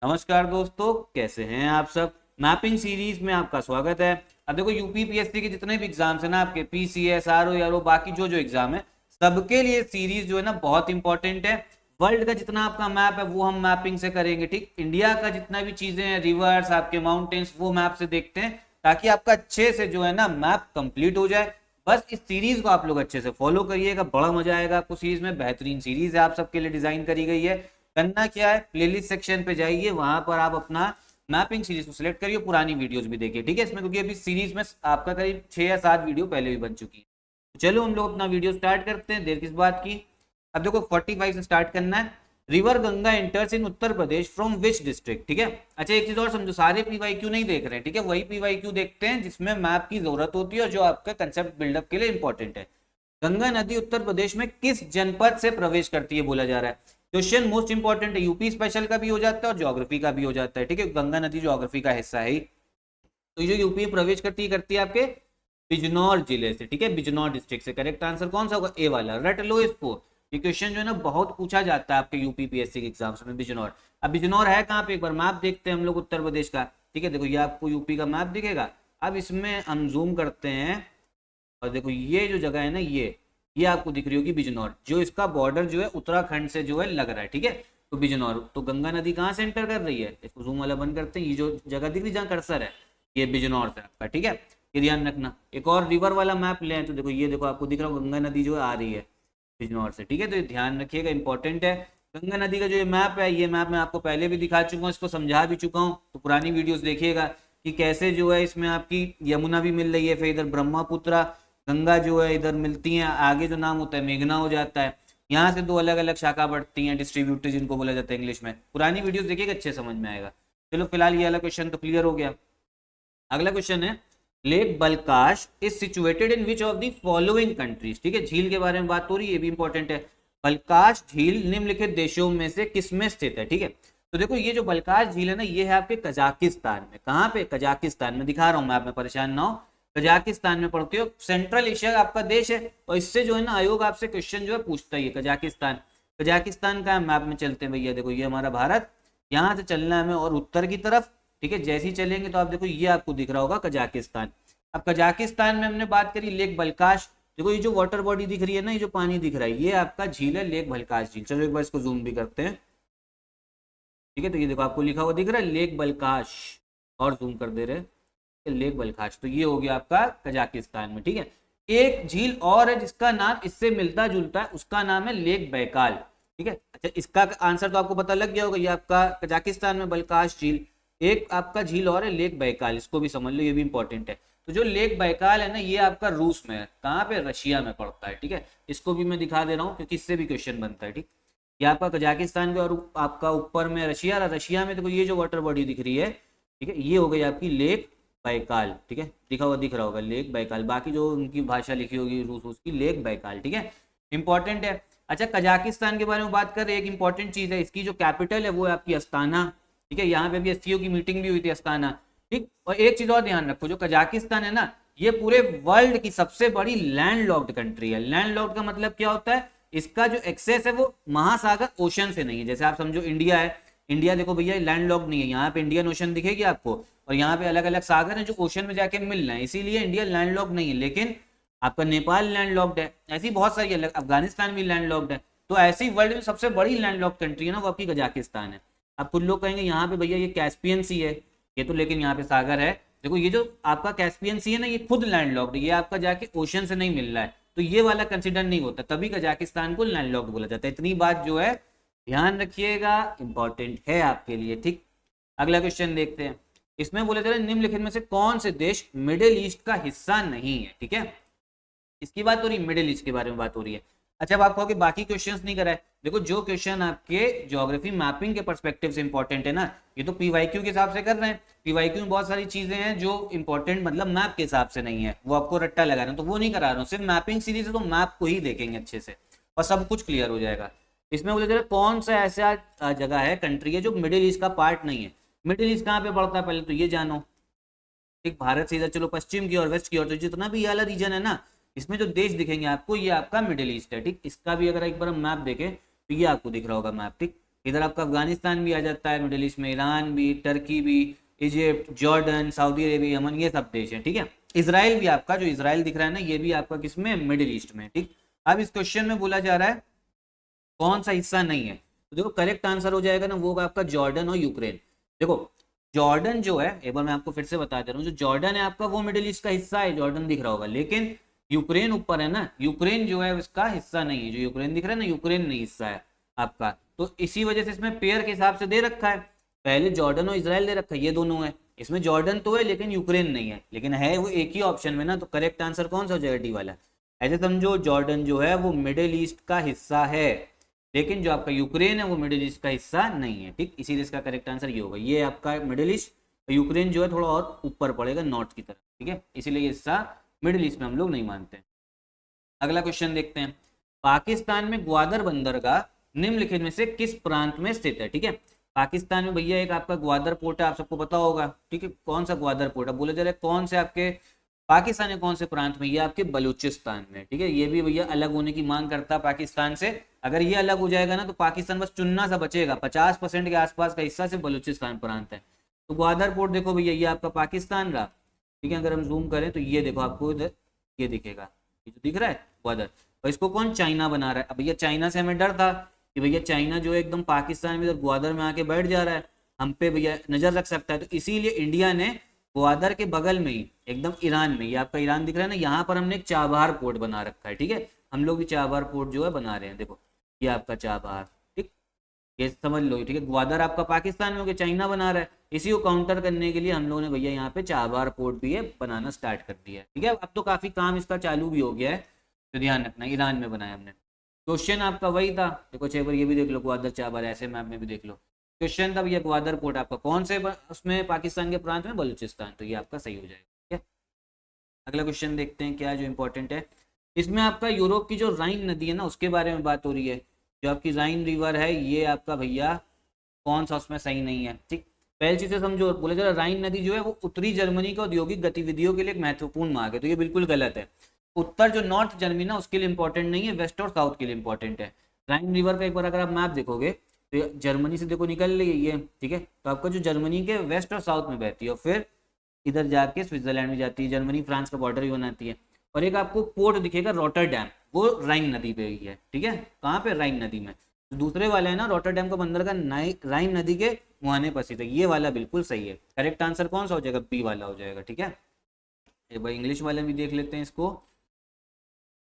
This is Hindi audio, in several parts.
नमस्कार दोस्तों, कैसे हैं आप सब। मैपिंग सीरीज में आपका स्वागत है। अब देखो यूपीपीएससी के जितने भी एग्जाम्स हैं ना, आपके पीसीएस आरओ यारो बाकी जो जो एग्जाम है, सबके लिए सीरीज जो है ना बहुत इंपॉर्टेंट है। वर्ल्ड का जितना आपका मैप है वो हम मैपिंग से करेंगे, ठीक। इंडिया का जितना भी चीजें हैं, रिवर्स आपके माउंटेन्स, वो मैप से देखते हैं ताकि आपका अच्छे से जो है ना मैप कंप्लीट हो जाए। बस इस सीरीज को आप लोग अच्छे से फॉलो करिएगा, बड़ा मजा आएगा आपको। सीरीज में बेहतरीन सीरीज है, आप सबके लिए डिजाइन करी गई है। करना क्या है, प्लेलिस्ट सेक्शन पे जाइए, वहां पर आप अपना मैपिंग सीरीज को सिलेक्ट करिए, पुरानी वीडियोस भी देखिए, ठीक है इसमें, क्योंकि अभी सीरीज में आपका करीब 6 या 7 वीडियो पहले भी बन चुकी है। तो चलो हम लोग अपना वीडियो स्टार्ट करते हैं, देर किस बात की। अब देखो 45 से स्टार्ट करना है। River Ganga enters in Uttar Pradesh from which district, ठीक है। अच्छा एक चीज और समझो, सारे पीवाईक्यू नहीं देख रहे हैं, ठीक है, वही पीवाईक्यू देखते हैं जिसमें मैप की जरूरत होती है और जो आपका कंसेप्ट बिल्डअप के लिए इंपॉर्टेंट है। गंगा नदी उत्तर प्रदेश में किस जनपद से प्रवेश करती है बोला जा रहा है। क्वेश्चन मोस्ट इंपॉर्टेंट है, यूपी स्पेशल का भी हो जाता है और ज्योग्राफी का भी हो जाता है, ठीक है। गंगा नदी ज्योग्राफी का हिस्सा है ही। तो ये जो यूपी में प्रवेश करती है आपके बिजनौर जिले से, ठीक है, बिजनौर डिस्ट्रिक्ट से। करेक्ट आंसर कौन सा होगा, ए वाला, रट लो इसको। ये क्वेश्चन जो है ना बहुत पूछा जाता है आपके यूपीपीएससी के एग्जाम्स में, बिजनौर। अब बिजनौर है कहाँ पे, एक बार मैप देखते हैं हम लोग उत्तर प्रदेश का, ठीक है। देखो ये आपको यूपी का मैप दिखेगा। अब इसमें हम जूम करते हैं और देखो ये जो जगह है ना, ये आपको दिख रही होगी बिजनौर, जो इसका बॉर्डर जो है उत्तराखंड से जो है लग रहा है, ठीक है। तो बिजनौर, तो गंगा नदी कहाँ से एंटर कर रही है, इसको जूम वाला बंद करते हैं। ये जो जगह दिख रही जहाँ कर्सर है, ये बिजनौर से आपका, ठीक है। ये ध्यान रखना। एक और रिवर वाला मैप लें तो देखो ये देखो आपको दिख रहा होगा गंगा नदी जो है आ रही है बिजनौर से, ठीक है। तो ये ध्यान रखिएगा, इंपॉर्टेंट है। गंगा नदी का जो ये मैप है, ये मैप मैं आपको पहले भी दिखा चुका हूँ, इसको समझा भी चुका हूँ, तो पुरानी वीडियोस देखिएगा कि कैसे जो है इसमें आपकी यमुना भी मिल रही है, फिर इधर ब्रह्मपुत्र गंगा जो है इधर मिलती हैं, आगे जो नाम होता है मेघना हो जाता है। यहाँ से दो अलग अलग शाखा बढ़ती हैं, डिस्ट्रीब्यूटर जिनको बोला जाता है इंग्लिश में। पुरानी वीडियोस देखिएगा, अच्छे समझ में आएगा। चलो फिलहाल ये वाला क्वेश्चन तो क्लियर हो गया। अगला क्वेश्चन है, lake Balkhash is situated in which of the following countries, ठीक है। झील के बारे में बात हो रही है, ये भी इंपॉर्टेंट है। बलकाश झील निम्नलिखित देशों में से किसमें स्थित है, ठीक है। तो देखो ये जो बलकाश झील है ना, ये है आपके कजाकिस्तान में। कहाँ पे, कजाकिस्तान में, दिखा रहा हूँ मैं, आप में परेशान ना हो। कजाकिस्तान में पड़ती हो, सेंट्रल एशिया आपका देश है, और इससे जो है ना आयोग आपसे क्वेश्चन जो है पूछता ही है। कजाकिस्तान, कजाकिस्तान का मैप में चलते हैं भैया, देखो ये हमारा भारत, यहाँ से चलना है हमें और उत्तर की तरफ, ठीक है। जैसे ही चलेंगे तो आप देखो ये आपको दिख रहा होगा कजाकिस्तान। अब कजाकिस्तान में हमने बात करी लेक बलकाश, देखो ये जो वाटर बॉडी दिख रही है ना, ये जो पानी दिख रहा है, ये आपका झील है लेक बलकाश झील। चलो एक बार इसको जूम भी करते हैं, ठीक है। तो ये देखो आपको लिखा हुआ दिख रहा है लेक बलकाश, और जूम कर दे रहे हैं लेक बलकाश। तो ये हो गया आपका कजाकिस्तान में, ठीक है। एक झील और है जिसका नाम इससे मिलता जुलता है, उसका नाम है लेक बैकाल, ठीक है। अच्छा इसका आंसर तो आपको पता लग गया होगा, ये आपका कजाकिस्तान में बलकाश झील। एक आपका झील और है लेक बैकाल, इसको भी समझ लो, ये भी इंपॉर्टेंट है। तो जो लेक बैकाल है ना, ये आपका रूस में है, कहाँ पे, रशिया में पड़ता है, ठीक है। इसको भी मैं दिखा दे रहा हूँ क्योंकि इससे भी क्वेश्चन बनता है, ठीक। ये आपका कजाकिस्तान के और आपका ऊपर में रशिया, रशिया में देखो ये जो वाटर बॉडी दिख रही है, ठीक है, ये हो गई आपकी लेक बैकाल, ठीक है। लिखा हुआ दिख रहा होगा लेक बैकाल, बाकी जो उनकी भाषा लिखी होगी रूस उसकी, लेक बैकाल, ठीक है, इंपॉर्टेंट है। अच्छा कजाकिस्तान के बारे में बात करें, एक इंपॉर्टेंट चीज है, इसकी जो कैपिटल है वो है आपकी अस्ताना, ठीक है। यहाँ पे भी एससीओ की मीटिंग भी हुई थी, अस्ताना, ठीक। और एक चीज और ध्यान रखो, जो कजाकिस्तान है ना, ये पूरे वर्ल्ड की सबसे बड़ी लैंडलॉक्ड कंट्री है। लैंडलॉक्ड का मतलब क्या होता है, इसका जो एक्सेस है वो महासागर ओशन से नहीं है। जैसे आप समझो इंडिया है, इंडिया देखो भैया लैंडलॉक्ड नहीं है, यहाँ पे इंडियन ओशन दिखेगी आपको, और यहाँ पे अलग अलग सागर हैं जो ओशन में जाके मिल रहे हैं, इसीलिए इंडिया लैंडलॉक्ड नहीं है। लेकिन आपका नेपाल लैंडलॉक्ड है, ऐसी बहुत सारी अलग, अफगानिस्तान भी लैंडलॉक्ड है। तो ऐसी वर्ल्ड में सबसे बड़ी लैंडलॉक्ड कंट्री है ना, वो आपकी कजाकिस्तान है। अब कुछ लोग कहेंगे यहाँ पे भैया ये कैस्पियन सी है, ये तो लेकिन यहाँ पे सागर है। देखो ये जो आपका कैस्पियन सी है ना, ये खुद लैंडलॉक्ड है, ये आपका जाके ओशन से नहीं मिल रहा है, तो ये वाला कंसिडर नहीं होता, तभी कजाकिस्तान को लैंडलॉक्ड बोला जाता है। इतनी बात जो है ध्यान रखिएगा, इंपॉर्टेंट है आपके लिए, ठीक। अगला क्वेश्चन देखते हैं, इसमें बोला जा रहा है निम्नलिखित में से कौन से देश मिडिल ईस्ट का हिस्सा नहीं है, ठीक है। इसकी बात हो रही है, मिडिल ईस्ट के बारे में बात हो रही है। अच्छा अब आप कहोगे बाकी क्वेश्चंस नहीं कराए, देखो जो क्वेश्चन आपके ज्योग्राफी मैपिंग के पर्सपेक्टिव से इंपॉर्टेंट है ना, ये तो पीवाईक्यू के हिसाब से कर रहे हैं। पीवाईक्यू में बहुत सारी चीजें हैं जो इंपॉर्टेंट मतलब मैप के हिसाब से नहीं है, वो आपको रट्टा लगा रहे हैं, तो वो नहीं करा रहा हूँ। सिर्फ मैपिंग सीरीज है तो मैप को ही देखेंगे अच्छे से और सब कुछ क्लियर हो जाएगा। इसमें बोले जरा कौन सा ऐसा जगह है, कंट्री है जो मिडिल ईस्ट का पार्ट नहीं है। मिडिल ईस्ट कहाँ पे पड़ता है पहले तो ये जानो, ठीक। भारत से इधर चलो पश्चिम की और वेस्ट की ओर, तो जितना भी ये वाला रीजन है ना, इसमें जो देश दिखेंगे आपको, ये आपका मिडिल ईस्ट है, ठीक। इसका भी अगर एक बार हम मैप देखें तो ये आपको दिख रहा होगा मैप, ठीक। इधर आपका अफगानिस्तान भी आ जाता है, मिडिल ईस्ट में ईरान भी, टर्की भी, Egypt, Jordan, Saudi Arabia, Yemen, ये सब देश हैं, ठीक है। इसराइल भी आपका, जो इसराइल दिख रहा है ना, ये भी आपका किसमें, मिडिल ईस्ट में, ठीक। अब इस क्वेश्चन में बोला जा रहा है कौन सा हिस्सा नहीं है, तो देखो करेक्ट आंसर हो जाएगा ना वो आपका जॉर्डन और यूक्रेन। देखो जॉर्डन जो है, एक बार मैं आपको फिर से बता दे रहा हूँ, जो जॉर्डन है आपका वो मिडिल ईस्ट का हिस्सा है, जॉर्डन दिख रहा होगा, लेकिन यूक्रेन ऊपर है ना, यूक्रेन जो है उसका हिस्सा नहीं है, जो यूक्रेन दिख रहा है ना, यूक्रेन नहीं हिस्सा है आपका। तो इसी वजह से इसमें पेयर के हिसाब से दे रखा है, पहले जॉर्डन और इसराइल दे रखा है, ये दोनों है, इसमें जॉर्डन तो है लेकिन यूक्रेन नहीं है, लेकिन है वो एक ही ऑप्शन में ना, तो करेक्ट आंसर कौन सा हो जाएगा, डी वाला। ऐसे समझो जॉर्डन जो है वो मिडिल ईस्ट का हिस्सा है, लेकिन जो आपका यूक्रेन है वो मिडिल ईस्ट का हिस्सा नहीं है, ठीक। इसीलिए इसका करेक्ट आंसर ये होगा, ये आपका मिडिल ईस्ट, यूक्रेन जो है थोड़ा और ऊपर पड़ेगा नॉर्थ की तरफ, ठीक है, इसीलिए ये हिस्सा मिडिल ईस्ट में हम लोग नहीं मानते। अगला क्वेश्चन देखते हैं, पाकिस्तान में ग्वादर बंदरगाह निम्नलिखित में से किस प्रांत में स्थित है, ठीक है। पाकिस्तान में भैया एक आपका ग्वादर पोर्ट है, आप सबको पता होगा, ठीक है। कौन सा ग्वादर पोर्ट है, बोले जा रहे कौन से आपके पाकिस्तान के कौन से प्रांत में, ये आपके बलूचिस्तान में, ठीक है। ये भी भैया अलग होने की मांग करता है पाकिस्तान से, अगर ये अलग हो जाएगा ना तो पाकिस्तान बस चुनना सा बचेगा, 50% के आसपास का हिस्सा सिर्फ बलूचिस्तान प्रांत है। तो ग्वादर पोर्ट देखो भैया ये आपका पाकिस्तान रहा, ठीक है। अगर हम जूम करें तो ये देखो आपको इधर ये दिखेगा, ये जो दिख रहा है ग्वादर, और इसको कौन, चाइना बना रहा है। अब भैया चाइना से हमें डर था कि भैया चाइना जो है एकदम पाकिस्तान में इधर ग्वादर में आके बैठ जा रहा है, हम पे भैया नजर रख सकता है, तो इसीलिए इंडिया ने ग्वादर के बगल में ही एकदम ईरान में, ये आपका ईरान दिख रहा है ना, यहाँ पर हमने एक चाबहार पोर्ट बना रखा है, ठीक है। हम लोग भी चाबहार पोर्ट जो है बना रहे हैं, देखो ये आपका चाबहार, ठीक, ये समझ लो, ठीक है। ग्वादर आपका पाकिस्तान में हो गया, चाइना बना रहा है, इसी को काउंटर करने के लिए हम लोगों ने भैया यहाँ पे चाबहार पोर्ट भी है बनाना स्टार्ट कर दिया है, ठीक है। अब तो काफी काम इसका चालू भी हो गया है, तो ध्यान रखना, ईरान में बनाया हमने। क्वेश्चन आपका वही था, देखो एक बार ये भी देख लो, ग्वादर चाबहार ऐसे मैप में भी देख लो, क्वेश्चन था भैया ग्वादर पोर्ट आपका कौन से उसमें पाकिस्तान के प्रांत में, बलूचिस्तान, तो ये आपका सही हो जाएगा, ठीक है। अगला क्वेश्चन देखते हैं क्या जो इंपॉर्टेंट है, इसमें आपका यूरोप की जो राइन नदी है ना उसके बारे में बात हो रही है, जो आपकी राइन रिवर है ये आपका भैया कौन सा उसमें सही नहीं है, ठीक। पहली चीज से समझो, बोले जरा राइन नदी जो है वो उत्तरी जर्मनी के औद्योगिक गतिविधियों के लिए एक महत्वपूर्ण मार्ग है, तो ये बिल्कुल गलत है। उत्तर जो नॉर्थ जर्मनी ना उसके लिए इंपॉर्टेंट नहीं है, वेस्ट और साउथ के लिए इंपॉर्टेंट है। राइन रिवर का एक बार अगर आप मैप देखोगे तो जर्मनी से देखो निकल रही है ये, ठीक है, तो आपका जो जर्मनी के वेस्ट और साउथ में बहती है और फिर इधर जाके स्विट्जरलैंड में जाती है, जर्मनी फ्रांस का बॉर्डर भी बनाती है। और एक आपको पोर्ट दिखेगा रॉटरडैम, वो राइन नदी पे ही है, ठीक है, कहाँ पे, राइन नदी में। तो दूसरे वाले है ना रॉटरडैम का बंदरगाह राइन नदी के मुहाने पर स्थित है, ये वाला बिल्कुल सही है। करेक्ट आंसर कौन सा हो जाएगा, बी वाला हो जाएगा, ठीक है। एक बार इंग्लिश वाले भी देख लेते हैं इसको,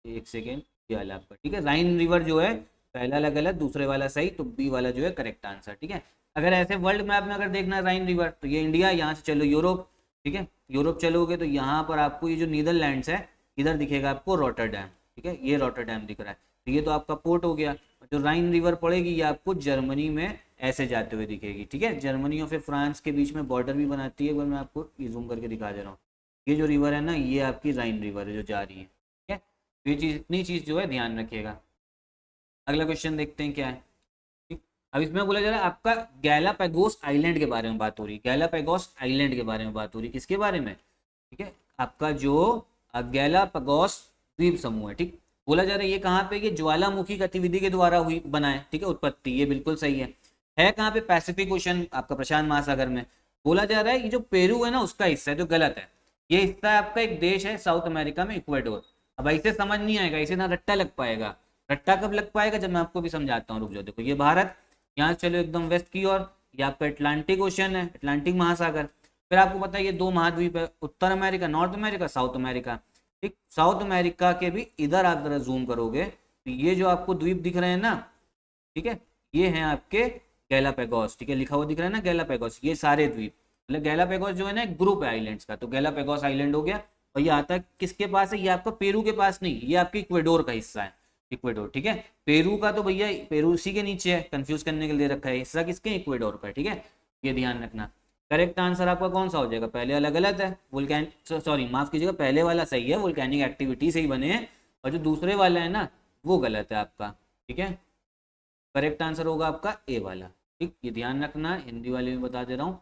एक सेकेंड, ये वाला आपका, ठीक है। राइन रिवर जो है पहला वाला गलत, दूसरे वाला सही, तो बी वाला जो है करेक्ट आंसर, ठीक है। अगर ऐसे वर्ल्ड मैप में अगर देखना है राइन रिवर, तो ये इंडिया, यहाँ से चलो यूरोप, ठीक है, यूरोप चलोगे तो यहाँ पर आपको ये जो नीदरलैंड्स है इधर दिखेगा आपको रॉटरडैम, ठीक है, ये रॉटरडैम दिख रहा है, तो ये तो आपका पोर्ट हो गया। जो राइन रिवर पड़ेगी ये आपको जर्मनी में ऐसे जाते हुए दिखेगी, ठीक है, जर्मनी और फिर फ्रांस के बीच में बॉर्डर भी बनाती है, मैं आपको ये जूम करके दिखा दे रहा हूँ, ये जो रिवर है ना ये आपकी राइन रिवर है जो जा रही है, ठीक है। तो ये चीज, इतनी चीज जो है ध्यान रखिएगा। अगला क्वेश्चन देखते हैं क्या है, ठीक। अब इसमें बोला जा रहा है आपका गैलापागोस आइलैंड के बारे में बात हो रही है, गैलापागोस आइलैंड के बारे में बात हो रही है, किसके बारे में, ठीक है, आपका जो गैलापागोस द्वीप समूह है, ठीक। बोला जा रहा है ये कहाँ पे, ये ज्वालामुखी गतिविधि के द्वारा हुई बना है, ठीक है, उत्पत्ति, ये बिल्कुल सही है कहाँ पे, पैसिफिक ओशन आपका प्रशांत महासागर में। बोला जा रहा है ये जो पेरू है ना उसका हिस्सा है, जो गलत है, ये हिस्सा आपका एक देश है साउथ अमेरिका में, इक्वाडोर। अब ऐसे समझ नहीं आएगा, इसे ना रट्टा लग पाएगा, रट्टा कब लग पाएगा जब मैं आपको भी समझाता हूँ, रुक जाओ। देखो ये भारत, यहाँ चलो एकदम वेस्ट की ओर, ये आपका अटलांटिक ओशन है, अटलांटिक महासागर, फिर आपको पता है ये दो महाद्वीप है, उत्तर America, North America, South America, ठीक। साउथ अमेरिका के भी इधर आप जरा जूम करोगे तो ये जो आपको द्वीप दिख रहे हैं ना, ठीक है, ये हैं आपके गैलापागोस, ठीक है, लिखा हुआ दिख रहा है ना गैलापागोस, ये सारे द्वीप, मतलब गैलापागोस जो है ना एक ग्रुप है आइलैंड्स का, तो गैलापागोस आइलैंड हो गया। और ये आता किसके पास है, ये आपका पेरू के पास नहीं, ये आपके इक्वेडोर का हिस्सा है, इक्वेडोर, ठीक है। पेरू का तो भैया पेरू उसी के नीचे है, कंफ्यूज करने के लिए रखा है, हिस्सा किसके, इक्वेडोर का, ठीक है, ये ध्यान रखना। करेक्ट आंसर आपका कौन सा हो जाएगा, पहले वाला गलत है, वोल्कैन सॉरी माफ कीजिएगा, पहले वाला सही है, वोल्कैनिक एक्टिविटी से ही बने हैं, और जो दूसरे वाला है ना वो गलत है आपका, ठीक है। करेक्ट आंसर होगा आपका ए वाला, ठीक, ये ध्यान रखना, हिंदी वाले में बता दे रहा हूँ,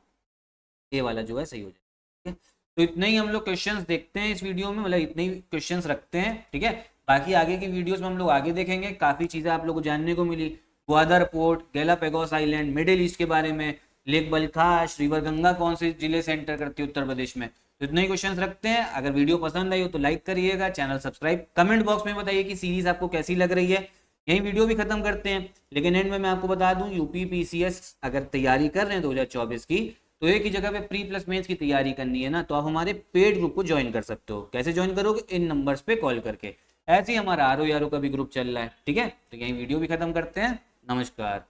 ए वाला जो है सही हो जाएगा, ठीक है। तो इतने ही हम लोग क्वेश्चंस देखते हैं इस वीडियो में, मतलब इतने ही क्वेश्चंस रखते हैं, ठीक है। बाकी आगे की वीडियोस में हम लोग आगे देखेंगे, काफ़ी चीज़ें आप लोगों को जानने को मिली, Gwadar port, Galapagos island, Middle East के बारे में, लेक बलखाश, रिवर गंगा कौन से जिले से एंटर करती है उत्तर प्रदेश में। तो इतने ही क्वेश्चंस रखते हैं। अगर वीडियो पसंद आई हो तो लाइक करिएगा, चैनल सब्सक्राइब, कमेंट बॉक्स में बताइए कि सीरीज आपको कैसी लग रही है। यही वीडियो भी खत्म करते हैं, लेकिन एंड में मैं आपको बता दूं, यूपी पीसीएस अगर तैयारी कर रहे हैं 2024 की, तो एक ही जगह पे प्री प्लस मेंस की तैयारी करनी है ना, तो आप हमारे पेड ग्रुप को ज्वाइन कर सकते हो। कैसे ज्वाइन करोगे? इन नंबर्स पे कॉल करके। ऐसे ही हमारा आर ओ का भी ग्रुप चल रहा है, ठीक है। तो यही वीडियो भी खत्म करते हैं। नमस्कार।